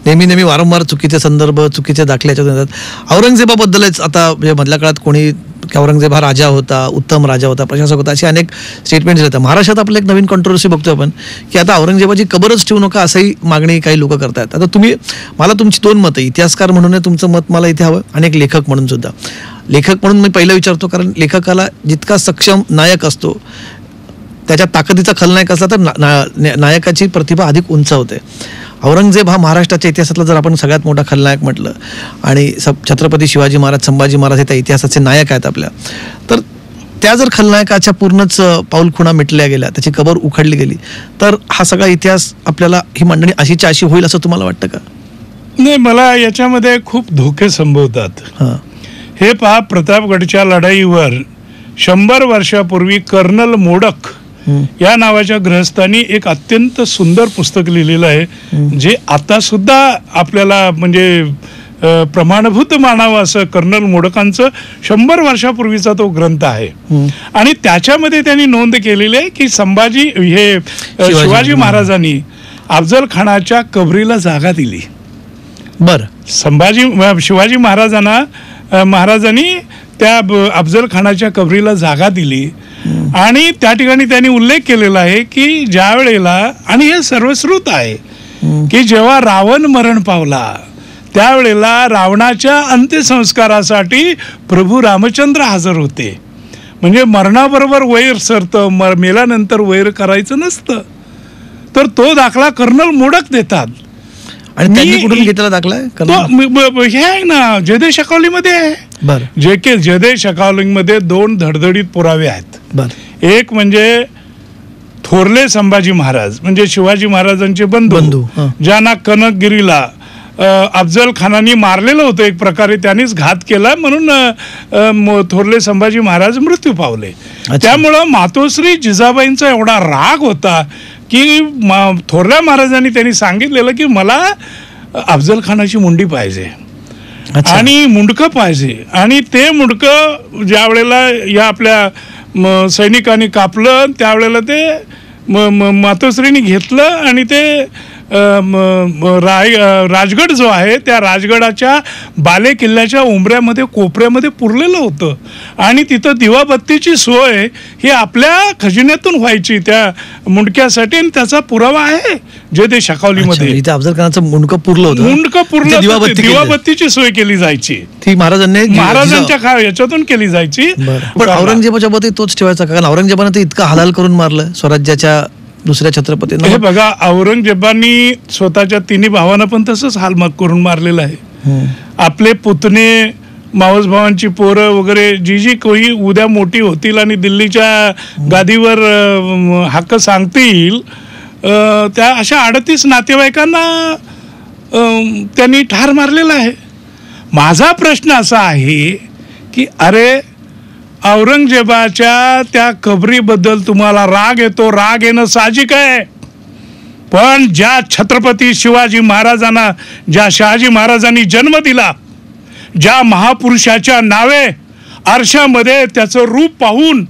नेहमी वारंवार चुकीचे संदर्भ, चुकीचे दाखल्याच्या देतात. औरंगजेबाबद्दलच आता म्हणजे मधल्या काळात कोणी की औरंगजेब हा राजा होता, उत्तम राजा होता, प्रशासक होता, असे अनेक स्टेटमेंट्स येतात. महाराष्ट्रात आपलं एक नवीन कॉन्ट्रोवर्सी बघतोय आपण की आता औरंगजेबाची कबरच ठेवू नका असंही मागणी काही लोक करतात. आता मला तुमची 2 मतं, इतिहासकार म्हणून तुमचं मत मला इथे हवं आणि एक लेखक म्हणून सुद्धा. लेखक म्हणून मी पहिलं विचारतो, कारण लेखकाला जितका सक्षम नायक असतो त्याच्या ताकदीचा खलनायक असला तर नायकाची प्रतिभा अधिक उंच होते. औरंगजेब हा महाराष्ट्राच्या इतिहासातला जर आपण सगळ्यात मोठा खलनायक म्हटलं आणि छत्रपती शिवाजी महाराज, संभाजी महाराज हे त्या इतिहासाचे नायक आहेत आपल्या, तर त्या जर खलनायकाच्या पूर्णच पाऊलखुणा मिटल्या गेल्या, त्याची कबर उखडली गेली, तर हा सगळा इतिहास आपल्याला ही मंडळी अशीच्या अशी होईल असं तुम्हाला वाटतं का? नाही, मला याच्यामध्ये खूप धोके संभवतात. हे पहा, प्रतापगडच्या लढाईवर 100 वर्षापूर्वी कर्नल मोडक या नावाच्या गृहस्थांनी एक अत्यंत सुंदर पुस्तक लिहिलेलं आहे, जे आता सुद्धा आपल्याला म्हणजे प्रमाणभूत मानावं असं कर्नल मोडकांचं 100 वर्षापूर्वीचा तो ग्रंथ आहे. आणि त्याच्यामध्ये त्यांनी नोंद केलेली आहे की शिवाजी महाराजांनी अफजल खानाच्या कबरीला जागा दिली. शिवाजी महाराजांनी त्या अफजल खानाच्या कबरीला जागा दिली आणि त्या ठिकाणी त्यांनी उल्लेख केलेला आहे की ज्या वेळेला, आणि हे सर्वश्रुत आहे, की जेव्हा रावण मरण पावला त्यावेळेला रावणाच्या अंत्यसंस्कारासाठी प्रभू रामचंद्र हजर होते. म्हणजे मरणाबरोबर वैर सरतं, मेल्यानंतर वैर करायचं नसतं. तर तो दाखला कर्नल मोडक देतात. आणि त्यांनी कुठून घेतला दाखला? हे आहे ना, जयदेव शकावलीमध्ये आहे. जयदेव शकावलीमध्ये 2 धडधडीत पुरावे आहेत. एक म्हणजे थोरले संभाजी महाराज, म्हणजे शिवाजी महाराजांचे बंधू, ज्यांना कनकगिरीला अफजल खानाने मारलेलं होतं एक प्रकारे, त्यांनीच घात केला म्हणून थोरले संभाजी महाराज मृत्यू पावले. त्यामुळं मातोश्री जिजाबाईंचा एवढा राग होता की थोरल्या महाराजांनी त्यांनी सांगितलेलं की मला अफजल खानाची मुंडी पाहिजे आणि मुंडकं पाहिजे. आणि ते मुंडकं ज्या वेळेला या आपल्या सैनिकांनी कापलं त्यावेळेला ते मातोश्रीने घेतलं आणि ते राजगड जो आहे त्या राजगडाच्या बाले किल्ल्याच्या उंबऱ्यामध्ये कोपऱ्यामध्ये पुरलेलं होतं. आणि तिथं दिवाबत्तीची सोय ही आपल्या खजिन्यातून व्हायची त्या मुंडक्यासाठी, आणि त्याचा पुरावा आहे जयदेव शकावलीमध्ये. अफजल खानाचं मुंडकं पुरलं होतं, मुंडकं पुरलं, दिवाबत्तीची सोय केली जायची ती महाराजांच्या याच्यातून केली जायची. पण औरंगजेबाच्या बाबतीत तोच ठेवायचा, कारण औरंगजेबाने ते इतका हलाल करून मारलं स्वराज्याच्या दुसऱ्या छत्रपतींना. हे बघा, औरंगजेबानी स्वतःच्या 3 भावांना पण तसंच हालमाग करून मारलेलं आहे. आपले पुतणे, मावस भावांची पोरं वगैरे जी कोणी उद्या मोठी होतील आणि दिल्लीच्या गादीवर हक्क सांगतील, त्या अशा 38 नातेवाईकांना त्यांनी ठार मारलेला आहे. माझा प्रश्न असा आहे की अरे, औरंगजेबाच्या त्या कबरीबद्दल तुम्हाला राग येतो, राग येणं साहजिक आहे, पण ज्या छत्रपती शिवाजी महाराजांना, ज्या शहाजी महाराजांनी जन्म दिला, ज्या महापुरुषाच्या नावे आरशामध्ये त्याचं रूप पाहून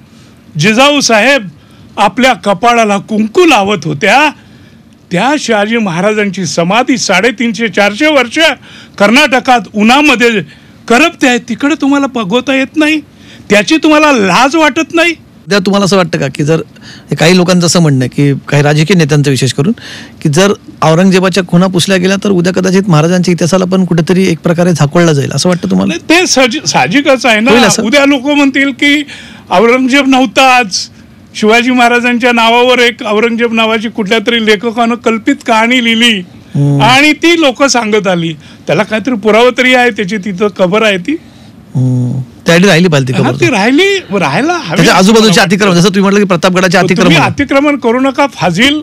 जिजाऊ साहेब आपल्या कपाळाला कुंकू लावत होत्या, त्या शहाजी महाराजांची समाधी 350-400 वर्ष कर्नाटकात उन्हामध्ये करपते आहे, तिकडे तुम्हाला बघवता येत नाही, त्याची तुम्हाला लाज वाटत नाही? तुम्हाला असं वाटतं का की जर काही लोकांचं असं म्हणणं आहे की काही राजकीय नेत्यांचं विशेष करून, की जर औरंगजेबाच्या खुणा पुसल्या गेल्या तर उद्या कदाचित महाराजांच्या इतिहासाला पण कुठेतरी एक प्रकारे झाकोळलं जाईल, असं वाटतं तुम्हाला? ते साहजिकच आहे ना. उद्या लोक म्हणतील की औरंगजेब नव्हताच, शिवाजी महाराजांच्या नावावर एक औरंगजेब नावाची कुठल्या तरी लेखकानं कल्पित कहाणी लिहिली आणि ती लोक सांगत आली. त्याला काहीतरी पुरावा तरी आहे, त्याची तिथं कबर आहे, ती राहिली पाहिजे. ती राहायला हवी. आजूबाजूचे अतिक्रमण, जसं तुम्ही म्हटलं की प्रतापगडाचे अतिक्रमण करू नका. फाजील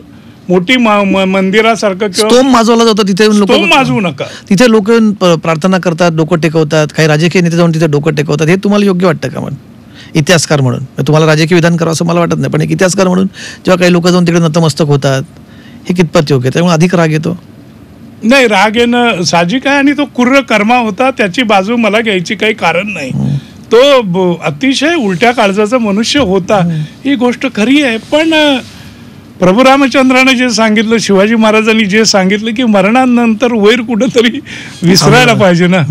मोठी मंदिरासारखं स्तोम माजवला जातो, तिथे लोक माजवू नका. तिथे लोक प्रार्थना करतात, डोकं टेकवतात, काही राजकीय नेते जाऊन तिथे डोकं टेकवतात. हे तुम्हाला योग्य वाटतं का? म्हणून इतिहासकार म्हणून तुम्हाला राजकीय विधान करावं असं मला वाटत नाही, पण एक इतिहासकार म्हणून जेव्हा काही लोक जाऊन तिकडे नतमस्तक होतात, हे कितपत योग्य? त्यामुळे अधिक राग येतो. नाही, राग येणं साहजिक आहे आणि तो क्रूर कर्मा होता, त्याची बाजू मला घ्यायची काही कारण नाही. तो अतिशय उलट्या काळजाचा मनुष्य होता, ही गोष्ट खरी आहे. पण प्रभू रामचंद्राने जे सांगितलं, शिवाजी महाराजांनी जे सांगितलं की मरणानंतर वैर कुठंतरी विसरायला पाहिजे ना.